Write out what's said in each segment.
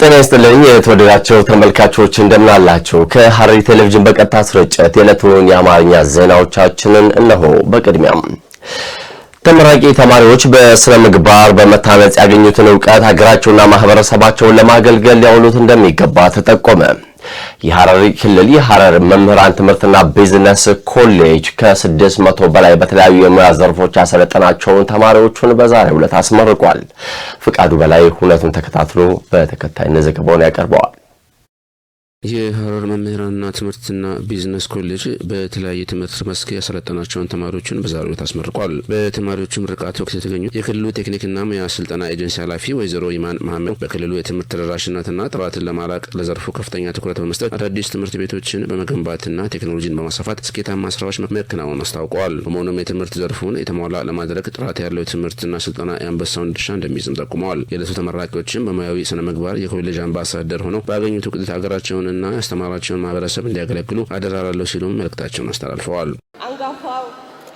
ጤና ይስጥልኝ የተወደዳችሁ ተመልካቾች እንደምን አላችሁ? ከሐረሪ ቴሌቪዥን በቀጥታ ስርጭት የዕለቱን የአማርኛ ዜናዎቻችንን እነሆ። በቅድሚያም ተመራቂ ተማሪዎች በስነ ምግባር በመታነጽ ያገኙትን ዕውቀት ሀገራቸውና ማህበረሰባቸውን ለማገልገል ሊያውሉት እንደሚገባ ተጠቆመ። የሐረሪ ክልል የሐረር መምህራን ትምህርትና ቢዝነስ ኮሌጅ ከ600 በላይ በተለያዩ የሙያ ዘርፎች ያሰለጠናቸውን ተማሪዎቹን በዛሬው ዕለት አስመርቋል። ፍቃዱ በላይ ሁነቱን ተከታትሎ በተከታይነት ዘገባውን ያቀርበዋል። የሐረር መምህራንና ትምህርትና ቢዝነስ ኮሌጅ በተለያየ ትምህርት መስክ ያሰለጠናቸውን ተማሪዎችን በዛሬው ዕለት አስመርቋል። በተማሪዎቹ ምርቃት ወቅት የተገኙት የክልሉ ቴክኒክና ሙያ ስልጠና ኤጀንሲ ኃላፊ ወይዘሮ ኢማን መሐመድ በክልሉ የትምህርት ተደራሽነትና ጥራትን ለማላቅ ለዘርፉ ከፍተኛ ትኩረት በመስጠት አዳዲስ ትምህርት ቤቶችን በመገንባትና ቴክኖሎጂን በማስፋፋት ስኬታማ ስራዎች መከናወን አስታውቀዋል። በመሆኑም የትምህርት ዘርፉን የተሟላ ለማድረግ ጥራት ያለው ትምህርትና ስልጠና የአንበሳውን ድርሻ እንደሚይዝም ጠቁመዋል። የዕለቱ ተመራቂዎችም በሙያዊ ስነ ምግባር የኮሌጅ አምባሳደር ሆነው ባገኙት እውቀት ሀገራቸውን እና ያስተማራቸውን ማህበረሰብ እንዲያገለግሉ አደራላለሁ ሲሉም መልእክታቸውን አስተላልፈዋል። አንጋፋው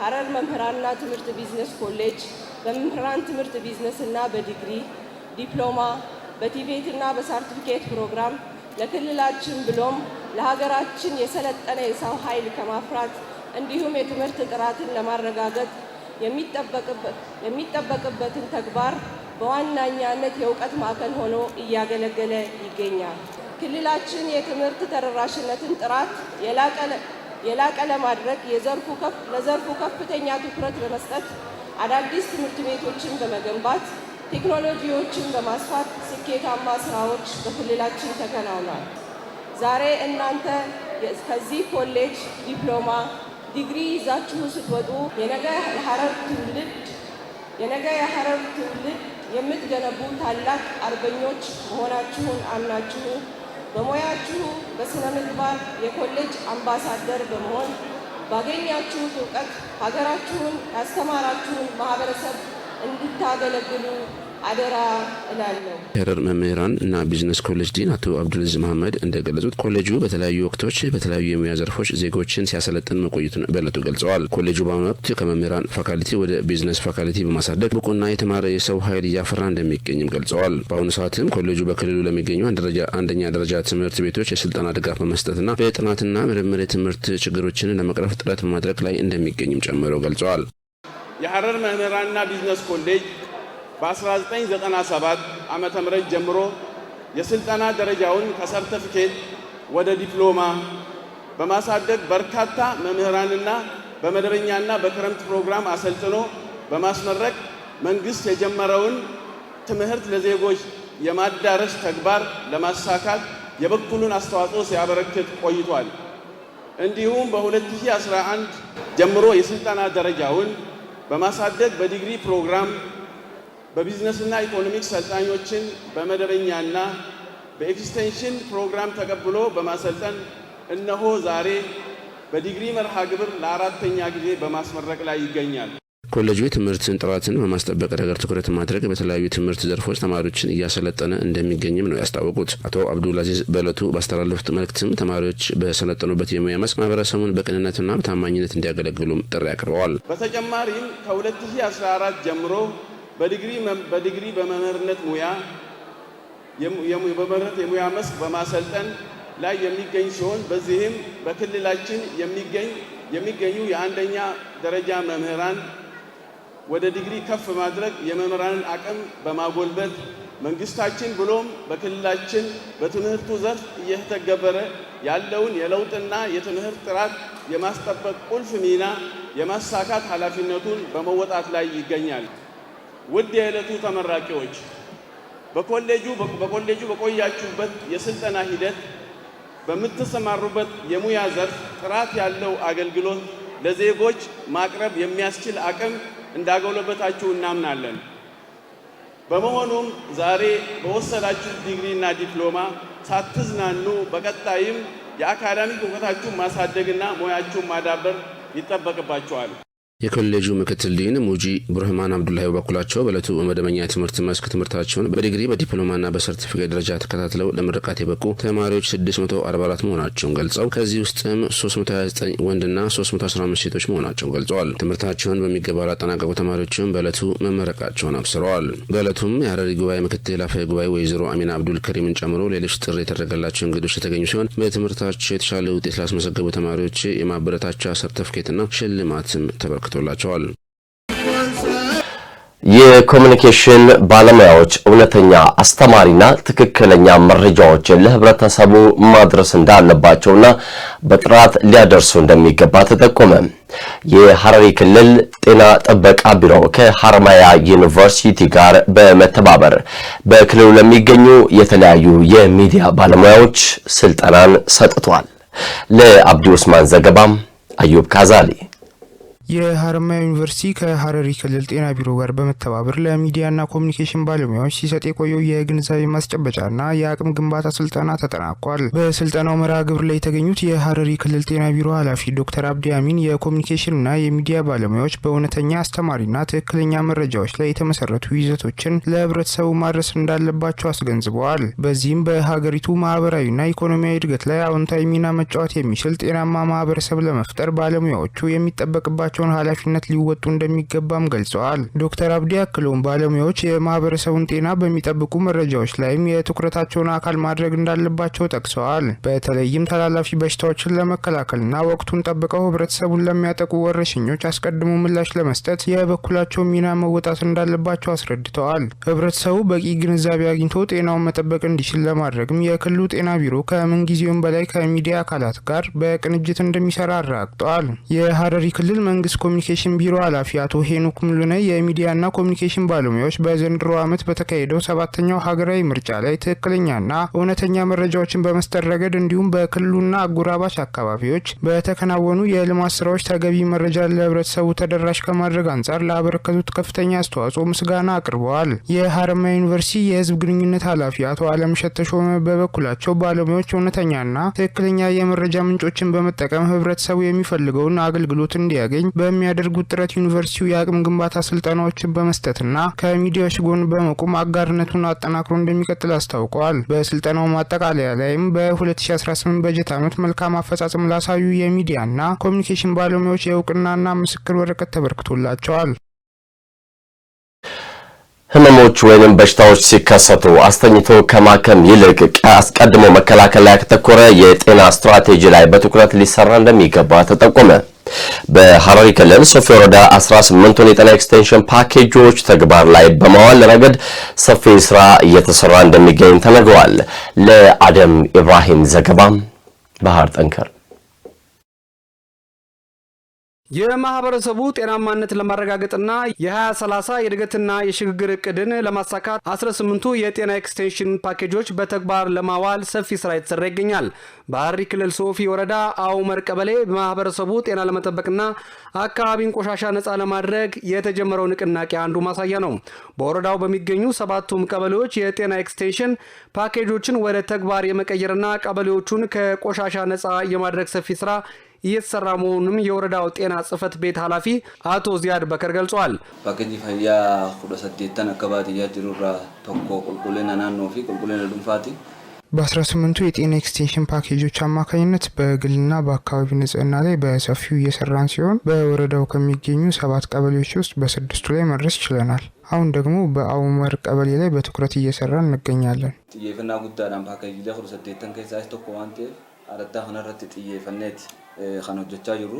ሐረር መምህራንና ትምህርት ቢዝነስ ኮሌጅ በመምህራን ትምህርት ቢዝነስና በዲግሪ ዲፕሎማ በቲቬትና በሰርቲፊኬት ፕሮግራም ለክልላችን ብሎም ለሀገራችን የሰለጠነ የሰው ኃይል ከማፍራት እንዲሁም የትምህርት ጥራትን ለማረጋገጥ የሚጠበቅበትን ተግባር በዋናኛነት የእውቀት ማዕከል ሆኖ እያገለገለ ይገኛል። ክልላችን የትምህርት ተደራሽነትን ጥራት የላቀ ለማድረግ ለዘርፉ ከፍተኛ ትኩረት በመስጠት አዳዲስ ትምህርት ቤቶችን በመገንባት ቴክኖሎጂዎችን በማስፋት ስኬታማ ስራዎች በክልላችን ተከናውኗል። ዛሬ እናንተ ከዚህ ኮሌጅ ዲፕሎማ፣ ዲግሪ ይዛችሁ ስትወጡ የነገ የሐረር ትውልድ የምትገነቡ ታላቅ አርበኞች መሆናችሁን አምናችሁ በሙያችሁ በስነ ምግባር የኮሌጅ አምባሳደር በመሆን ባገኛችሁት ዕውቀት ሀገራችሁን ያስተማራችሁን ማህበረሰብ እንድታገለግሉ አደራ እላለሁ። የሐረር መምህራን እና ቢዝነስ ኮሌጅ ዲን አቶ አብዱልአዚዝ መሐመድ እንደገለጹት ኮሌጁ በተለያዩ ወቅቶች በተለያዩ የሙያ ዘርፎች ዜጎችን ሲያሰለጥን መቆየቱን በዕለቱ ገልጸዋል። ኮሌጁ በአሁኑ ወቅት ከመምህራን ፋካልቲ ወደ ቢዝነስ ፋካልቲ በማሳደግ ብቁና የተማረ የሰው ኃይል እያፈራ እንደሚገኝም ገልጸዋል። በአሁኑ ሰዓትም ኮሌጁ በክልሉ ለሚገኙ አንደኛ ደረጃ ትምህርት ቤቶች የስልጠና ድጋፍ በመስጠትና በጥናትና ምርምር የትምህርት ችግሮችን ለመቅረፍ ጥረት በማድረግ ላይ እንደሚገኝም ጨምረው ገልጸዋል። የሐረር መምህራንና ቢዝነስ ኮሌጅ በ1997 ዓመተ ምህረት ጀምሮ የስልጠና ደረጃውን ከሰርቲፊኬት ወደ ዲፕሎማ በማሳደግ በርካታ መምህራንና በመደበኛና በክረምት ፕሮግራም አሰልጥኖ በማስመረቅ መንግስት የጀመረውን ትምህርት ለዜጎች የማዳረስ ተግባር ለማሳካት የበኩሉን አስተዋጽኦ ሲያበረክት ቆይቷል። እንዲሁም በ2011 ጀምሮ የስልጠና ደረጃውን በማሳደግ በዲግሪ ፕሮግራም በቢዝነስና ኢኮኖሚክስ ሰልጣኞችን በመደበኛና በኤክስቴንሽን ፕሮግራም ተቀብሎ በማሰልጠን እነሆ ዛሬ በዲግሪ መርሃ ግብር ለአራተኛ ጊዜ በማስመረቅ ላይ ይገኛል። ኮሌጁ የትምህርትን ጥራትን በማስጠበቅ ረገድ ትኩረት ማድረግ በተለያዩ ትምህርት ዘርፎች ተማሪዎችን እያሰለጠነ እንደሚገኝም ነው ያስታወቁት። አቶ አብዱልአዚዝ በዕለቱ ባስተላለፉት መልእክትም ተማሪዎች በሰለጠኑበት የሙያ መስክ ማህበረሰቡን በቅንነትና በታማኝነት እንዲያገለግሉም ጥሪ አቅርበዋል። በተጨማሪም ከ2014 ጀምሮ በዲግሪ በመምህርነት የሙያ መስክ በማሰልጠን ላይ የሚገኝ ሲሆን በዚህም በክልላችን የሚገኙ የአንደኛ ደረጃ መምህራን ወደ ዲግሪ ከፍ ማድረግ የመምህራንን አቅም በማጎልበት መንግስታችን ብሎም በክልላችን በትምህርቱ ዘርፍ እየተገበረ ያለውን የለውጥና የትምህርት ጥራት የማስጠበቅ ቁልፍ ሚና የማሳካት ኃላፊነቱን በመወጣት ላይ ይገኛል። ውድ የዕለቱ ተመራቂዎች በኮሌጁ በቆያችሁበት የስልጠና ሂደት በምትሰማሩበት የሙያ ዘርፍ ጥራት ያለው አገልግሎት ለዜጎች ማቅረብ የሚያስችል አቅም እንዳጎለበታችሁ እናምናለን። በመሆኑም ዛሬ በወሰዳችሁት ዲግሪና ዲፕሎማ ሳትዝናኑ በቀጣይም የአካዳሚክ እውቀታችሁን ማሳደግና ሙያችሁን ማዳበር ይጠበቅባችኋል። የኮሌጁ ምክትል ዲን ሙጂ ብሩህማን አብዱላሂ በበኩላቸው በዕለቱ በመደበኛ የትምህርት መስክ ትምህርታቸውን በዲግሪ በዲፕሎማና በሰርቲፊኬት ደረጃ ተከታትለው ለምርቃት የበቁ ተማሪዎች 644 መሆናቸውን ገልጸው ከዚህ ውስጥም 329 ወንድና 315 ሴቶች መሆናቸውን ገልጸዋል። ትምህርታቸውን በሚገባ ላጠናቀቁ ተማሪዎችም በዕለቱ መመረቃቸውን አብስረዋል። በዕለቱም የሐረሪ ጉባኤ ምክትል አፈ ጉባኤ ወይዘሮ አሚና አብዱል ከሪምን ጨምሮ ሌሎች ጥሪ የተደረገላቸው እንግዶች የተገኙ ሲሆን በትምህርታቸው የተሻለ ውጤት ላስመዘገቡ ተማሪዎች የማበረታቻ ሰርተፍኬትና ሽልማትም ተበርክቷል። የኮሙኒኬሽን ባለሙያዎች እውነተኛ አስተማሪና ትክክለኛ መረጃዎችን ለህብረተሰቡ ማድረስ እንዳለባቸውና በጥራት ሊያደርሱ እንደሚገባ ተጠቆመ። የሐረሪ ክልል ጤና ጥበቃ ቢሮ ከሐረማያ ዩኒቨርሲቲ ጋር በመተባበር በክልሉ ለሚገኙ የተለያዩ የሚዲያ ባለሙያዎች ስልጠናን ሰጥቷል። ለአብዲ ኡስማን ዘገባም አዩብ ካዛሊ። የሐረማያ ዩኒቨርሲቲ ከሐረሪ ክልል ጤና ቢሮ ጋር በመተባበር ለሚዲያና ኮሙኒኬሽን ባለሙያዎች ሲሰጥ የቆየው የግንዛቤ ማስጨበጫና የአቅም ግንባታ ስልጠና ተጠናቋል። በስልጠናው መርሃ ግብር ላይ የተገኙት የሐረሪ ክልል ጤና ቢሮ ኃላፊ ዶክተር አብዲ አሚን የኮሙኒኬሽንና የሚዲያ ባለሙያዎች በእውነተኛ አስተማሪና ትክክለኛ መረጃዎች ላይ የተመሰረቱ ይዘቶችን ለህብረተሰቡ ማድረስ እንዳለባቸው አስገንዝበዋል። በዚህም በሀገሪቱ ማህበራዊና ኢኮኖሚያዊ እድገት ላይ አዎንታዊ ሚና መጫወት የሚችል ጤናማ ማህበረሰብ ለመፍጠር ባለሙያዎቹ የሚጠበቅባቸው ኃላፊነት ሊወጡ እንደሚገባም ገልጸዋል። ዶክተር አብዲ አክለውም ባለሙያዎች የማህበረሰቡን ጤና በሚጠብቁ መረጃዎች ላይም የትኩረታቸውን አካል ማድረግ እንዳለባቸው ጠቅሰዋል። በተለይም ተላላፊ በሽታዎችን ለመከላከልና ወቅቱን ጠብቀው ህብረተሰቡን ለሚያጠቁ ወረርሽኞች አስቀድሞ ምላሽ ለመስጠት የበኩላቸው ሚና መወጣት እንዳለባቸው አስረድተዋል። ህብረተሰቡ በቂ ግንዛቤ አግኝቶ ጤናውን መጠበቅ እንዲችል ለማድረግም የክልሉ ጤና ቢሮ ከምን ጊዜውም በላይ ከሚዲያ አካላት ጋር በቅንጅት እንደሚሰራ አረጋግጠዋል። የሐረሪ ክልል መንግስት ኮሙኒኬሽን ቢሮ ኃላፊ አቶ ሄኖክ ሙሉነ የሚዲያና ኮሙኒኬሽን ባለሙያዎች በዘንድሮ ዓመት በተካሄደው 7ኛው ሀገራዊ ምርጫ ላይ ትክክለኛና እውነተኛ መረጃዎችን በመስጠት ረገድ እንዲሁም በክልሉና አጎራባች አካባቢዎች በተከናወኑ የልማት ስራዎች ተገቢ መረጃ ለህብረተሰቡ ተደራሽ ከማድረግ አንጻር ላበረከቱት ከፍተኛ አስተዋጽኦ ምስጋና አቅርበዋል። የሐረማያ ዩኒቨርሲቲ የህዝብ ግንኙነት ኃላፊ አቶ አለምሸት ተሾመ በበኩላቸው ባለሙያዎች እውነተኛና ትክክለኛ የመረጃ ምንጮችን በመጠቀም ህብረተሰቡ የሚፈልገውን አገልግሎት እንዲያገኝ በሚያደርጉት ጥረት ዩኒቨርሲቲው የአቅም ግንባታ ስልጠናዎችን በመስጠትና ከሚዲያዎች ጎን በመቆም አጋርነቱን አጠናክሮ እንደሚቀጥል አስታውቀዋል። በስልጠናው ማጠቃለያ ላይም በ2018 በጀት ዓመት መልካም አፈጻጸም ላሳዩ የሚዲያና ኮሙኒኬሽን ባለሙያዎች የእውቅናና ምስክር ወረቀት ተበርክቶላቸዋል። ህመሞች ወይንም በሽታዎች ሲከሰቱ አስተኝቶ ከማከም ይልቅ አስቀድሞ መከላከል ላይ ያተኮረ የጤና ስትራቴጂ ላይ በትኩረት ሊሰራ እንደሚገባ ተጠቆመ። በሐረሪ ክልል ሶፊ ወረዳ 18ቱን የጤና ኤክስቴንሽን ፓኬጆች ተግባር ላይ በማዋል ረገድ ሰፊ ስራ እየተሰራ እንደሚገኝ ተነግሯል። ለአደም ኢብራሂም ዘገባም ባህር ጠንከር። የማህበረሰቡ ጤናማነት ለማረጋገጥና የ2030 የእድገትና የሽግግር እቅድን ለማሳካት 18ቱ የጤና ኤክስቴንሽን ፓኬጆች በተግባር ለማዋል ሰፊ ስራ የተሰራ ይገኛል። በሐረሪ ክልል ሶፊ ወረዳ አውመር ቀበሌ በማህበረሰቡ ጤና ለመጠበቅና አካባቢን ቆሻሻ ነፃ ለማድረግ የተጀመረው ንቅናቄ አንዱ ማሳያ ነው። በወረዳው በሚገኙ 7ቱም ቀበሌዎች የጤና ኤክስቴንሽን ፓኬጆችን ወደ ተግባር የመቀየርና ቀበሌዎቹን ከቆሻሻ ነፃ የማድረግ ሰፊ ስራ እየተሰራ መሆኑንም የወረዳው ጤና ጽህፈት ቤት ኃላፊ አቶ ዚያድ በከር ገልጸዋል። ፓኬጅ ፈያ ሁለሰደተን አካባቢ ያጅሩራ ተቆ ቁልቁለና ናኖፊ ቁልቁለና ዱንፋቲ በ18ቱ የጤና ኤክስቴንሽን ፓኬጆች አማካኝነት በግልና በአካባቢ ንጽህና ላይ በሰፊው እየሰራን ሲሆን በወረዳው ከሚገኙ 7 ቀበሌዎች ውስጥ በ6ቱ ላይ መድረስ ችለናል። አሁን ደግሞ በአውመር ቀበሌ ላይ በትኩረት እየሰራን እንገኛለን። ጥየፈና ጉዳዳን ፓኬጅ ላይ ሁለሰደተን ከሳይስ ተቆ ዋንቴ አረዳ ሆነረት ጥየፈነት ኻኖጀቻ ይሩ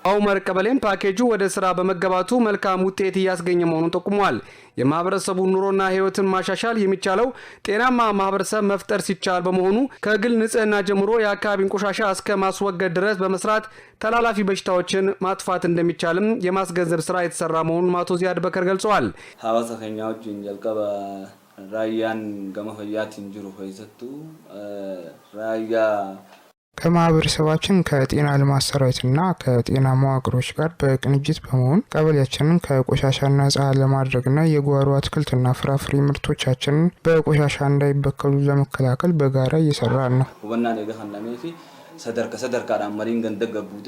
አውመር ቀበሌም ፓኬጁ ወደ ስራ በመገባቱ መልካም ውጤት እያስገኘ መሆኑን ጠቁሟል። የማህበረሰቡ ኑሮና ህይወትን ማሻሻል የሚቻለው ጤናማ ማህበረሰብ መፍጠር ሲቻል በመሆኑ ከግል ንጽህና ጀምሮ የአካባቢን ቆሻሻ እስከ ማስወገድ ድረስ በመስራት ተላላፊ በሽታዎችን ማጥፋት እንደሚቻልም የማስገንዘብ ስራ የተሰራ መሆኑን አቶ ዚያድ በከር ገልጸዋል። ሐዋሳ ከኛዎች እንጀልቀባ ራያን ገመፈያት እንጅሩ ሆይሰቱ ራያ ከማህበረሰባችን ከጤና ልማት ሰራዊትና ከጤና መዋቅሮች ጋር በቅንጅት በመሆን ቀበሌያችንን ከቆሻሻ ነፃ ለማድረግና የጓሮ አትክልትና ፍራፍሬ ምርቶቻችንን በቆሻሻ እንዳይበከሉ ለመከላከል በጋራ እየሰራን ነው። ወበና ነገ ኸናሜፊ ሰደርካ ዳመሪን ገንደገቡቴ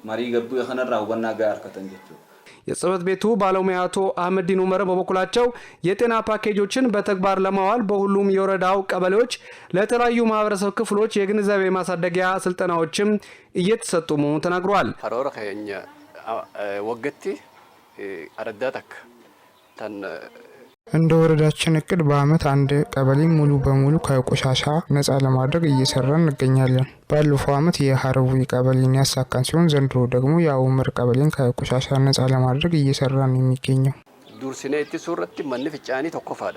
ማሪ ገቡ የኸነራው በናጋ አርከተንጀቹ የጽህፈት ቤቱ ባለሙያ አቶ አህመዲን ኡመር በበኩላቸው የጤና ፓኬጆችን በተግባር ለማዋል በሁሉም የወረዳው ቀበሌዎች ለተለያዩ ማህበረሰብ ክፍሎች የግንዛቤ ማሳደጊያ ስልጠናዎችም እየተሰጡ መሆኑን ተናግረዋል። አሮራ ከኛ ወገቲ አረዳታክ እንደ ወረዳችን እቅድ በአመት አንድ ቀበሌ ሙሉ በሙሉ ከቆሻሻ ነፃ ለማድረግ እየሰራን እንገኛለን። ባለፈው አመት የሀረቡ ቀበሌን ያሳካን ሲሆን ዘንድሮ ደግሞ የኡመር ቀበሌን ከቆሻሻ ነፃ ለማድረግ እየሰራን የሚገኘው ዱርሲኔቲ ሱረቲ መንፍጫኒ ተቆፋዳ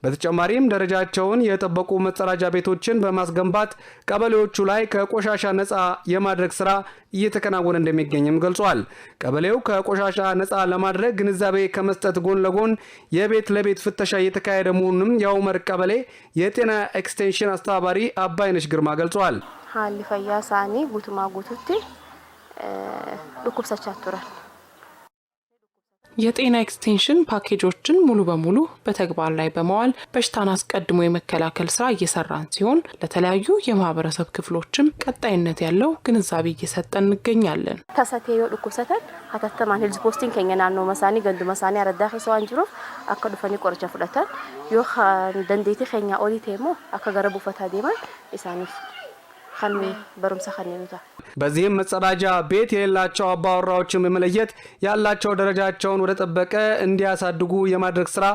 በተጨማሪም ደረጃቸውን የጠበቁ መጸዳጃ ቤቶችን በማስገንባት ቀበሌዎቹ ላይ ከቆሻሻ ነፃ የማድረግ ስራ እየተከናወነ እንደሚገኝም ገልጿል። ቀበሌው ከቆሻሻ ነፃ ለማድረግ ግንዛቤ ከመስጠት ጎን ለጎን የቤት ለቤት ፍተሻ እየተካሄደ መሆኑንም የኡመር ቀበሌ የጤና ኤክስቴንሽን አስተባባሪ አባይነሽ ግርማ ገልጿል። ሀሊ ፈያሳኒ ጉቱማ ጉቱቲ ዱኩብሰቻቱራል የጤና ኤክስቴንሽን ፓኬጆችን ሙሉ በሙሉ በተግባር ላይ በመዋል በሽታን አስቀድሞ የመከላከል ስራ እየሰራን ሲሆን ለተለያዩ የማህበረሰብ ክፍሎችም ቀጣይነት ያለው ግንዛቤ እየሰጠን እንገኛለን። ተሰቴዮ ዱኩብሰተን ሀተተማን ሄልዝ ፖስቲንግ ከኛና ነው መሳኒ ገንዱ መሳኒ አረዳኸ ሰዋንጅሮ አከዱፈኒ ቆርቻ ፍለተን ዮ ደንዴቲ ከኛ ኦዲቴሞ አከገረቡ ፈታ ዲማን ኢሳኒፍ ኸኒ በሩምሳ ኸኒኑታ በዚህም መጸዳጃ ቤት የሌላቸው አባወራዎችን በመለየት ያላቸው ደረጃቸውን ወደ ጠበቀ እንዲያሳድጉ የማድረግ ስራ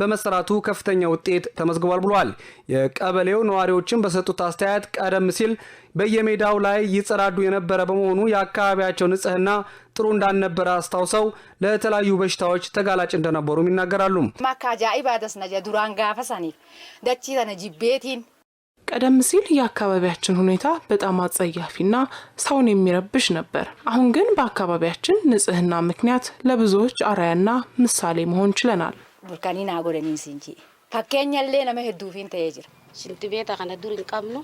በመሰራቱ ከፍተኛ ውጤት ተመዝግቧል ብሏል። የቀበሌው ነዋሪዎችን በሰጡት አስተያየት ቀደም ሲል በየሜዳው ላይ ይጸዳዱ የነበረ በመሆኑ የአካባቢያቸው ንጽህና ጥሩ እንዳልነበረ አስታውሰው ለተለያዩ በሽታዎች ተጋላጭ እንደነበሩም ይናገራሉ። ማካጃ ኢባደስ ነጀ ዱራን ጋፈሳኒ ደቺ ተነጂቤቲን ቀደም ሲል የአካባቢያችን ሁኔታ በጣም አጸያፊና ሰውን የሚረብሽ ነበር። አሁን ግን በአካባቢያችን ንጽህና ምክንያት ለብዙዎች አራያና ምሳሌ መሆን ችለናል። ቡርካኒና ጎደኒን ሲንጂ ፈከኛለ ነመህዱፊን ተየጅር ሽንት ቤት አከነ ዱር እንቀምኑ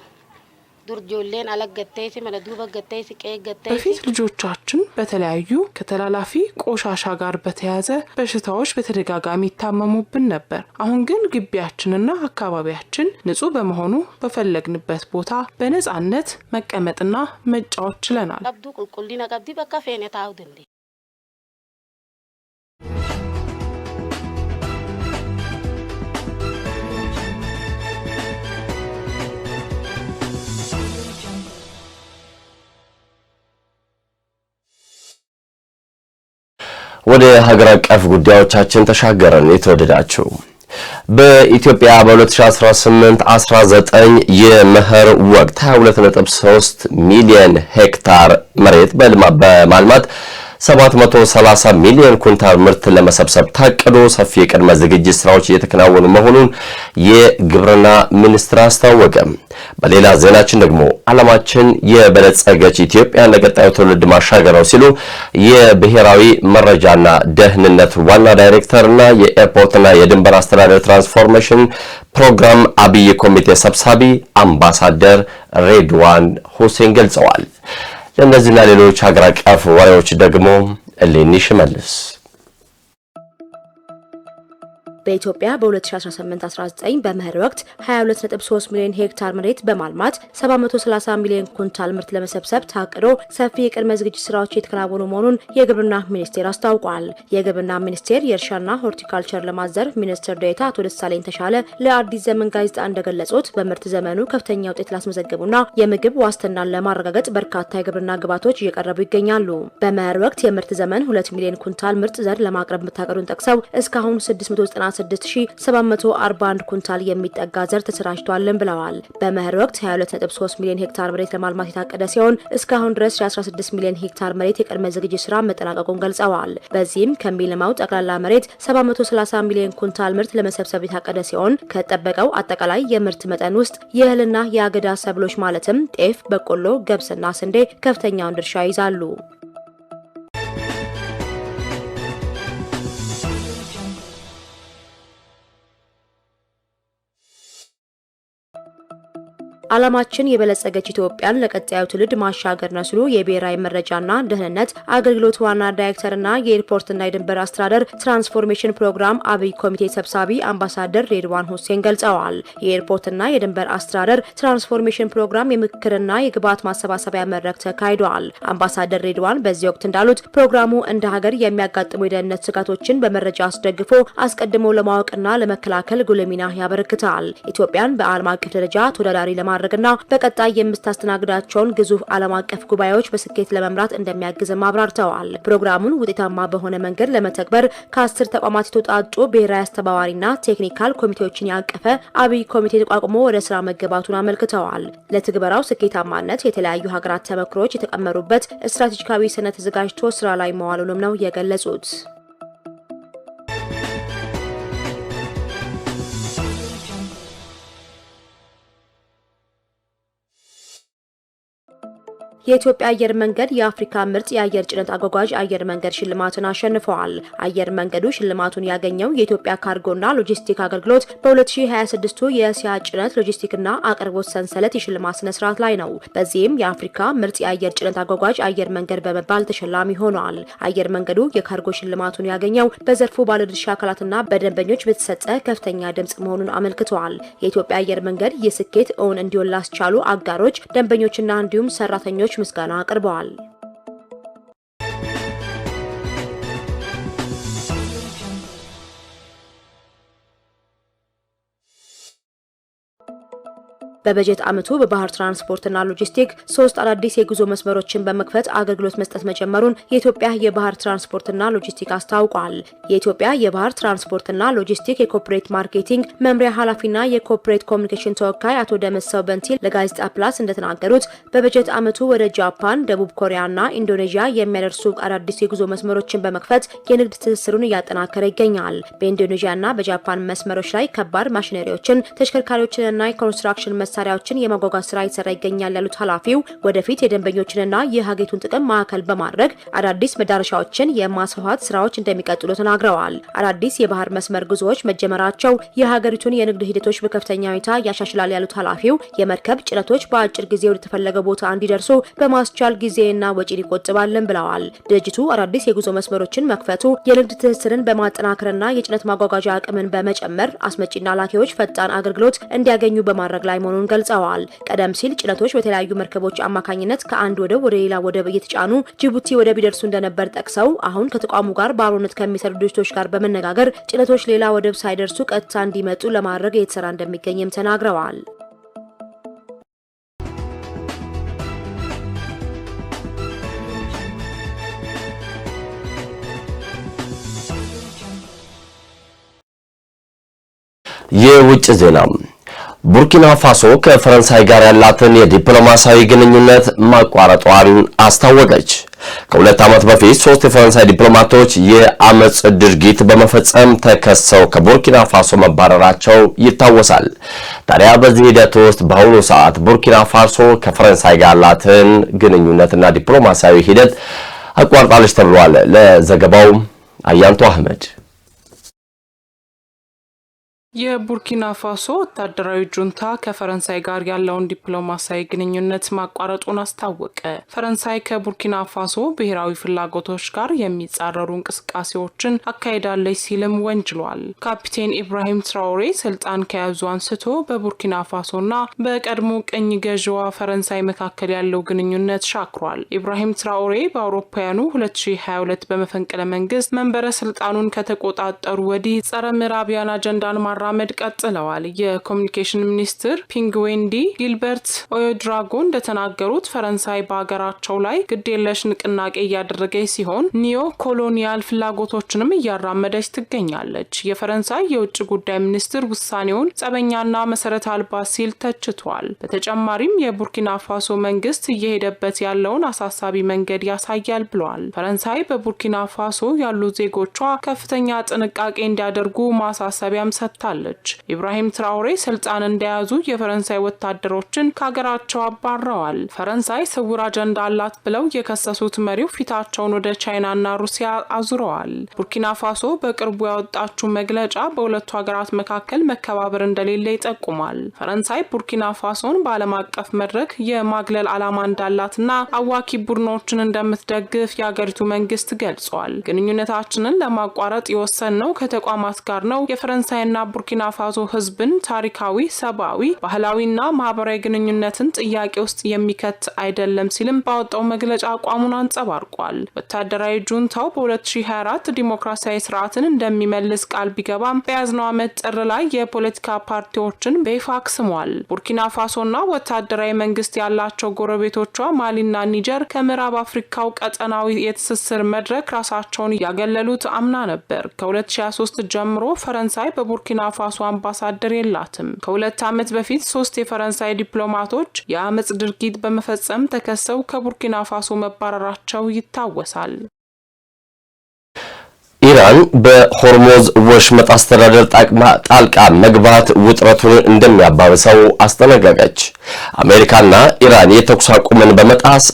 ዱር ጆሌን አለገተይሲ መለዱበ ገተይሲ ቀገተይሲ በፊት ልጆቻችን በተለያዩ ከተላላፊ ቆሻሻ ጋር በተያያዘ በሽታዎች በተደጋጋሚ ይታመሙብን ነበር። አሁን ግን ግቢያችንና አካባቢያችን ንጹህ በመሆኑ በፈለግንበት ቦታ በነጻነት መቀመጥና መጫወት ችለናል። ቀብዱ ቁልቁሊና ቀብዲ በቃ ፌኔታው ድንዲ ወደ ሀገር አቀፍ ጉዳዮቻችን ተሻገረን። የተወደዳችሁ በኢትዮጵያ በ2018-19 የመኸር ወቅት 22.3 ሚሊዮን ሄክታር መሬት በማልማት 730 ሚሊዮን ኩንታል ምርት ለመሰብሰብ ታቅዶ ሰፊ የቅድመ ዝግጅት ስራዎች እየተከናወኑ መሆኑን የግብርና ሚኒስቴር አስታወቀ። በሌላ ዜናችን ደግሞ ዓላማችን የበለጸገች ኢትዮጵያን ለቀጣዩ ትውልድ ማሻገር ነው ሲሉ የብሔራዊ መረጃና ደህንነት ዋና ዳይሬክተርና የኤርፖርትና የድንበር አስተዳደር ትራንስፎርሜሽን ፕሮግራም አብይ ኮሚቴ ሰብሳቢ አምባሳደር ሬድዋን ሁሴን ገልጸዋል። ለእነዚህና ሌሎች ሀገር አቀፍ ወሬዎች ደግሞ እሌኒ ሽመልስ በኢትዮጵያ በ2018-19 በመኸር ወቅት 22.3 ሚሊዮን ሄክታር መሬት በማልማት 730 ሚሊዮን ኩንታል ምርት ለመሰብሰብ ታቅዶ ሰፊ የቅድመ ዝግጅት ስራዎች የተከናወኑ መሆኑን የግብርና ሚኒስቴር አስታውቋል። የግብርና ሚኒስቴር የእርሻና ሆርቲካልቸር ልማት ዘርፍ ሚኒስትር ዴኤታ አቶ ደሳለኝ ተሻለ ለአዲስ ዘመን ጋዜጣ እንደገለጹት በምርት ዘመኑ ከፍተኛ ውጤት ላስመዘገቡና የምግብ ዋስትናን ለማረጋገጥ በርካታ የግብርና ግብዓቶች እየቀረቡ ይገኛሉ። በመኸር ወቅት የምርት ዘመን 2 ሚሊዮን ኩንታል ምርጥ ዘር ለማቅረብ መታቀዱን ጠቅሰው እስካሁን 697,741 ኩንታል የሚጠጋ ዘር ተሰራጭቷልን ብለዋል። በመኸር ወቅት 22.3 ሚሊዮን ሄክታር መሬት ለማልማት የታቀደ ሲሆን እስካሁን ድረስ 16 ሚሊዮን ሄክታር መሬት የቅድመ ዝግጅት ስራ መጠናቀቁን ገልጸዋል። በዚህም ከሚለማው ጠቅላላ መሬት 730 ሚሊዮን ኩንታል ምርት ለመሰብሰብ የታቀደ ሲሆን ከጠበቀው አጠቃላይ የምርት መጠን ውስጥ የእህልና የአገዳ ሰብሎች ማለትም ጤፍ፣ በቆሎ፣ ገብስና ስንዴ ከፍተኛውን ድርሻ ይዛሉ። ዓላማችን የበለጸገች ኢትዮጵያን ለቀጣዩ ትውልድ ማሻገር ነው ሲሉ የብሔራዊ መረጃና ደህንነት አገልግሎት ዋና ዳይሬክተርና የኤርፖርትና የድንበር አስተዳደር ትራንስፎርሜሽን ፕሮግራም አብይ ኮሚቴ ሰብሳቢ አምባሳደር ሬድዋን ሁሴን ገልጸዋል። የኤርፖርትና የድንበር አስተዳደር ትራንስፎርሜሽን ፕሮግራም የምክክርና የግብዓት ማሰባሰቢያ መድረክ ተካሂዷል። አምባሳደር ሬድዋን በዚህ ወቅት እንዳሉት ፕሮግራሙ እንደ ሀገር የሚያጋጥሙ የደህንነት ስጋቶችን በመረጃ አስደግፎ አስቀድሞ ለማወቅና ለመከላከል ጉልህ ሚና ያበረክታል። ኢትዮጵያን በዓለም አቀፍ ደረጃ ተወዳዳሪ ለማድረግና በቀጣይ የምታስተናግዳቸውን ግዙፍ ዓለም አቀፍ ጉባኤዎች በስኬት ለመምራት እንደሚያግዝም አብራርተዋል። ፕሮግራሙን ውጤታማ በሆነ መንገድ ለመተግበር ከ10 ተቋማት የተውጣጡ ብሔራዊ አስተባባሪና ቴክኒካል ኮሚቴዎችን ያቀፈ አብይ ኮሚቴ ተቋቁሞ ወደ ስራ መገባቱን አመልክተዋል። ለትግበራው ስኬታማነት የተለያዩ ሀገራት ተመክሮች የተቀመሩበት ስትራቴጂካዊ ሰነድ ተዘጋጅቶ ስራ ላይ መዋሉንም ነው የገለጹት። የኢትዮጵያ አየር መንገድ የአፍሪካ ምርጥ የአየር ጭነት አጓጓዥ አየር መንገድ ሽልማትን አሸንፈዋል። አየር መንገዱ ሽልማቱን ያገኘው የኢትዮጵያ ካርጎና ሎጂስቲክ አገልግሎት በ2026 የእስያ ጭነት ሎጂስቲክና አቅርቦት ሰንሰለት የሽልማት ስነ ስርዓት ላይ ነው። በዚህም የአፍሪካ ምርጥ የአየር ጭነት አጓጓዥ አየር መንገድ በመባል ተሸላሚ ሆኗል። አየር መንገዱ የካርጎ ሽልማቱን ያገኘው በዘርፉ ባለድርሻ አካላትና በደንበኞች በተሰጠ ከፍተኛ ድምጽ መሆኑን አመልክተዋል። የኢትዮጵያ አየር መንገድ የስኬት እውን እንዲሆን ላስቻሉ አጋሮች፣ ደንበኞችና እንዲሁም ሰራተኞች ምስጋና አቅርበዋል። በበጀት ዓመቱ በባህር ትራንስፖርትና ሎጂስቲክ 3 አዳዲስ የጉዞ መስመሮችን በመክፈት አገልግሎት መስጠት መጀመሩን የኢትዮጵያ የባህር ትራንስፖርትና ሎጂስቲክ አስታውቋል። የኢትዮጵያ የባህር ትራንስፖርትና ሎጂስቲክ የኮርፖሬት ማርኬቲንግ መምሪያ ኃላፊና የኮርፖሬት ኮሚኒኬሽን ተወካይ አቶ ደመሰው በንቲል ለጋዜጣ ፕላስ እንደተናገሩት በበጀት ዓመቱ ወደ ጃፓን፣ ደቡብ ኮሪያና ኢንዶኔዥያ የሚያደርሱ አዳዲስ የጉዞ መስመሮችን በመክፈት የንግድ ትስስሩን እያጠናከረ ይገኛል። በኢንዶኔዥያና በጃፓን መስመሮች ላይ ከባድ ማሽነሪዎችን፣ ተሽከርካሪዎችንና የኮንስትራክሽን መሳሪያዎችን የማጓጓዝ ስራ ይሰራ ይገኛል ያሉት ኃላፊው ወደፊት የደንበኞችንና የሀገሪቱን ጥቅም ማዕከል በማድረግ አዳዲስ መዳረሻዎችን የማስፋፋት ስራዎች እንደሚቀጥሉ ተናግረዋል። አዳዲስ የባህር መስመር ጉዞዎች መጀመራቸው የሀገሪቱን የንግድ ሂደቶች በከፍተኛ ሁኔታ ያሻሽላል ያሉት ኃላፊው የመርከብ ጭነቶች በአጭር ጊዜ ወደ ተፈለገ ቦታ እንዲደርሱ በማስቻል ጊዜና ወጪን ይቆጥባልን ብለዋል። ድርጅቱ አዳዲስ የጉዞ መስመሮችን መክፈቱ የንግድ ትስስርን በማጠናከርና የጭነት ማጓጓዣ አቅምን በመጨመር አስመጪና ላኪዎች ፈጣን አገልግሎት እንዲያገኙ በማድረግ ላይ መሆኑን ገልጸዋል። ቀደም ሲል ጭነቶች በተለያዩ መርከቦች አማካኝነት ከአንድ ወደብ ወደ ሌላ ወደብ እየተጫኑ ጅቡቲ ወደብ ይደርሱ እንደነበር ጠቅሰው አሁን ከተቋሙ ጋር በአብሮነት ከሚሰሩ ድርጅቶች ጋር በመነጋገር ጭነቶች ሌላ ወደብ ሳይደርሱ ቀጥታ እንዲመጡ ለማድረግ እየተሰራ እንደሚገኝም ተናግረዋል። የውጭ ዜና ቡርኪና ፋሶ ከፈረንሳይ ጋር ያላትን የዲፕሎማሲያዊ ግንኙነት ማቋረጧን አስታወቀች። ከ2 ዓመት በፊት 3 የፈረንሳይ ዲፕሎማቶች የአመጽ ድርጊት በመፈጸም ተከሰው ከቡርኪና ፋሶ መባረራቸው ይታወሳል። ታዲያ በዚህ ሂደት ውስጥ በአሁኑ ሰዓት ቡርኪና ፋሶ ከፈረንሳይ ጋር ያላትን ግንኙነትና ዲፕሎማሲያዊ ሂደት አቋርጣለች ተብሏል። ለዘገባው አያንቱ አህመድ። የቡርኪና ፋሶ ወታደራዊ ጁንታ ከፈረንሳይ ጋር ያለውን ዲፕሎማሲያዊ ግንኙነት ማቋረጡን አስታወቀ። ፈረንሳይ ከቡርኪና ፋሶ ብሔራዊ ፍላጎቶች ጋር የሚጻረሩ እንቅስቃሴዎችን አካሂዳለች ሲልም ወንጅሏል። ካፒቴን ኢብራሂም ትራኦሬ ስልጣን ከያዙ አንስቶ በቡርኪና ፋሶና በቀድሞ ቅኝ ገዢዋ ፈረንሳይ መካከል ያለው ግንኙነት ሻክሯል። ኢብራሂም ትራኦሬ በአውሮፓውያኑ 2022 በመፈንቅለ መንግስት መንበረ ስልጣኑን ከተቆጣጠሩ ወዲህ ጸረ ምዕራቢያን አጀንዳን ማራመድ ቀጥለዋል። የኮሚኒኬሽን ሚኒስትር ፒንግዌንዲ ጊልበርት ኦዮድራጎ እንደተናገሩት ፈረንሳይ በሀገራቸው ላይ ግዴለሽ ንቅናቄ እያደረገች ሲሆን ኒዮ ኮሎኒያል ፍላጎቶችንም እያራመደች ትገኛለች። የፈረንሳይ የውጭ ጉዳይ ሚኒስትር ውሳኔውን ጸበኛና መሰረት አልባ ሲል ተችቷል። በተጨማሪም የቡርኪና ፋሶ መንግስት እየሄደበት ያለውን አሳሳቢ መንገድ ያሳያል ብለዋል። ፈረንሳይ በቡርኪና ፋሶ ያሉ ዜጎቿ ከፍተኛ ጥንቃቄ እንዲያደርጉ ማሳሰቢያም ሰጥታለች። አስታውሳለች። ኢብራሂም ትራኦሬ ስልጣን እንደያዙ የፈረንሳይ ወታደሮችን ከሀገራቸው አባረዋል። ፈረንሳይ ስውር አጀንዳ አላት ብለው የከሰሱት መሪው ፊታቸውን ወደ ቻይናና ሩሲያ አዙረዋል። ቡርኪና ፋሶ በቅርቡ ያወጣችው መግለጫ በሁለቱ ሀገራት መካከል መከባበር እንደሌለ ይጠቁማል። ፈረንሳይ ቡርኪና ፋሶን በዓለም አቀፍ መድረክ የማግለል ዓላማ እንዳላትና አዋኪ ቡድኖችን እንደምትደግፍ የሀገሪቱ መንግስት ገልጿል። ግንኙነታችንን ለማቋረጥ የወሰንነው ከተቋማት ጋር ነው። የፈረንሳይና ቡርኪና ፋሶ ህዝብን ታሪካዊ፣ ሰብአዊ፣ ባህላዊና ማህበራዊ ግንኙነትን ጥያቄ ውስጥ የሚከት አይደለም ሲልም ባወጣው መግለጫ አቋሙን አንጸባርቋል። ወታደራዊ ጁንታው በ2024 ዲሞክራሲያዊ ስርዓትን እንደሚመልስ ቃል ቢገባም በያዝነው ዓመት ጥር ላይ የፖለቲካ ፓርቲዎችን በይፋ አክስሟል። ቡርኪና ፋሶና ወታደራዊ መንግስት ያላቸው ጎረቤቶቿ ማሊና ኒጀር ከምዕራብ አፍሪካው ቀጠናዊ የትስስር መድረክ ራሳቸውን ያገለሉት አምና ነበር። ከ2023 ጀምሮ ፈረንሳይ በቡርኪና ፋሶ አምባሳደር የላትም። ከ2 ዓመት በፊት 3 የፈረንሳይ ዲፕሎማቶች የአመጽ ድርጊት በመፈጸም ተከሰው ከቡርኪና ፋሶ መባረራቸው ይታወሳል። ኢራን በሆርሙዝ ወሽመጥ አስተዳደር ጣልቃ መግባት ውጥረቱን እንደሚያባብሰው አስጠነቀቀች። አሜሪካና ኢራን የተኩስ አቁምን በመጣስ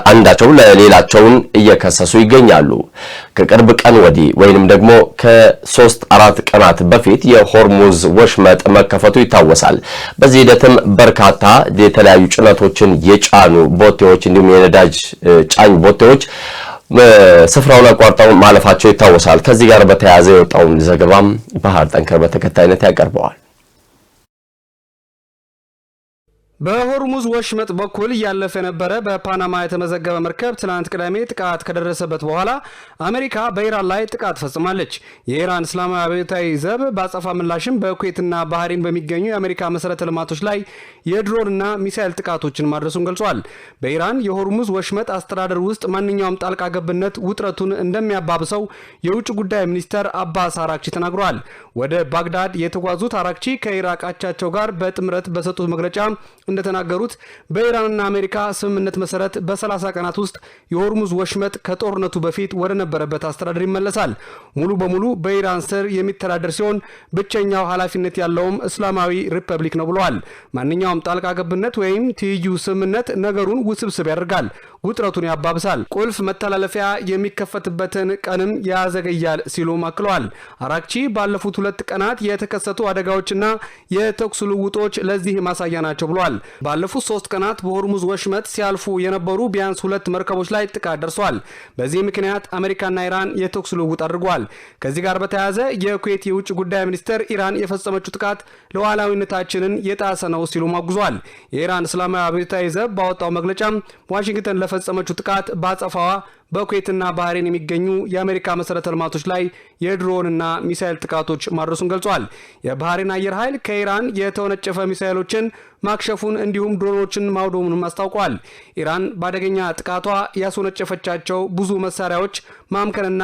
አንዳቸው ለሌላቸውን እየከሰሱ ይገኛሉ። ከቅርብ ቀን ወዲህ ወይንም ደግሞ ከ3-4 ቀናት በፊት የሆርሙዝ ወሽመጥ መከፈቱ ይታወሳል። በዚህ ሂደትም በርካታ የተለያዩ ጭነቶችን የጫኑ ቦቴዎች እንዲሁም የነዳጅ ጫኝ ቦቴዎች ስፍራውን አቋርጠው ማለፋቸው ይታወሳል። ከዚህ ጋር በተያያዘ የወጣውን ዘገባም ባህር ጠንከር በተከታይነት ያቀርበዋል። በሆርሙዝ ወሽመጥ በኩል ያለፈ የነበረ በፓናማ የተመዘገበ መርከብ ትናንት ቅዳሜ ጥቃት ከደረሰበት በኋላ አሜሪካ በኢራን ላይ ጥቃት ፈጽማለች። የኢራን እስላማዊ አብዮታዊ ዘብ በአጸፋ ምላሽም በኩዌትና ባህሬን በሚገኙ የአሜሪካ መሰረተ ልማቶች ላይ የድሮንና ሚሳኤል ጥቃቶችን ማድረሱን ገልጿል። በኢራን የሆርሙዝ ወሽመጥ አስተዳደር ውስጥ ማንኛውም ጣልቃ ገብነት ውጥረቱን እንደሚያባብሰው የውጭ ጉዳይ ሚኒስተር አባስ አራክቺ ተናግረዋል። ወደ ባግዳድ የተጓዙት አራክቺ ከኢራቅ አቻቸው ጋር በጥምረት በሰጡት መግለጫ እንደተናገሩት በኢራንና አሜሪካ ስምምነት መሰረት በ30 ቀናት ውስጥ የሆርሙዝ ወሽመጥ ከጦርነቱ በፊት ወደ ነበረበት አስተዳደር ይመለሳል። ሙሉ በሙሉ በኢራን ስር የሚተዳደር ሲሆን ብቸኛው ኃላፊነት ያለውም እስላማዊ ሪፐብሊክ ነው ብለዋል። ማንኛውም ጣልቃ ገብነት ወይም ትይዩ ስምምነት ነገሩን ውስብስብ ያደርጋል፣ ውጥረቱን ያባብሳል፣ ቁልፍ መተላለፊያ የሚከፈትበትን ቀንም ያዘገያል ሲሉ አክለዋል። አራክቺ ባለፉት 2 ቀናት የተከሰቱ አደጋዎችና የተኩስ ልውጦች ለዚህ ማሳያ ናቸው ብለዋል። ባለፉት 3 ቀናት በሆርሙዝ ወሽመጥ ሲያልፉ የነበሩ ቢያንስ 2 መርከቦች ላይ ጥቃት ደርሷል። በዚህ ምክንያት አሜሪካና ኢራን የተኩስ ልውውጥ አድርጓል። ከዚህ ጋር በተያያዘ የኩዌት የውጭ ጉዳይ ሚኒስትር ኢራን የፈጸመችው ጥቃት ሉዓላዊነታችንን የጣሰ ነው ሲሉ ማጉዟል። የኢራን እስላማዊ አብዮታዊ ዘብ ባወጣው መግለጫ ዋሽንግተን ለፈጸመችው ጥቃት ባጸፋዋ በኩዌትና ባህሬን የሚገኙ የአሜሪካ መሰረተ ልማቶች ላይ የድሮንና ሚሳኤል ጥቃቶች ማድረሱን ገልጿል። የባህሬን አየር ኃይል ከኢራን የተወነጨፈ ሚሳኤሎችን ማክሸፉን እንዲሁም ድሮኖችን ማውደሙንም አስታውቋል። ኢራን በአደገኛ ጥቃቷ ያስወነጨፈቻቸው ብዙ መሳሪያዎች ማምከንና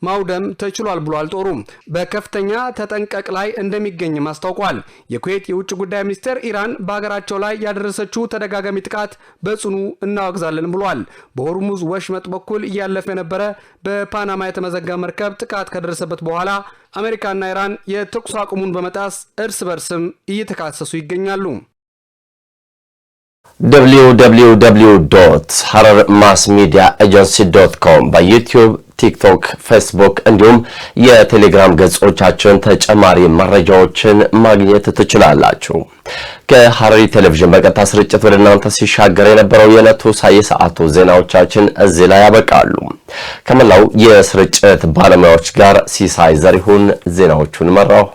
ማውደም ተችሏል ብሏል። ጦሩ በከፍተኛ ተጠንቀቅ ላይ እንደሚገኝም አስታውቋል። የኩዌት የውጭ ጉዳይ ሚኒስቴር ኢራን በሀገራቸው ላይ ያደረሰችው ተደጋጋሚ ጥቃት በጽኑ እናወግዛለን ብሏል። በሆርሙዝ ወሽመጥ በኩል እያለፈ የነበረ በፓናማ የተመዘገበ መርከብ ጥቃት ከደረሰበት በኋላ አሜሪካና ኢራን የተኩስ አቁሙን በመጣስ እርስ በርስም እየተካሰሱ ይገኛሉ። www.hararmassmediaagency.com በዩቲዩብ፣ ቲክቶክ፣ ፌስቡክ እንዲሁም የቴሌግራም ገጾቻችን ተጨማሪ መረጃዎችን ማግኘት ትችላላችሁ። ከሐረሪ ቴሌቪዥን በቀጥታ ስርጭት ወደ እናንተ ሲሻገር የነበረው የዕለቱ የሰዓቱ ዜናዎቻችን እዚህ ላይ ያበቃሉ። ከመላው የስርጭት ባለሙያዎች ጋር ሲሳይ ዘሪሁን ዜናዎቹን መራው።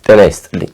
ጤና ይስጥልኝ።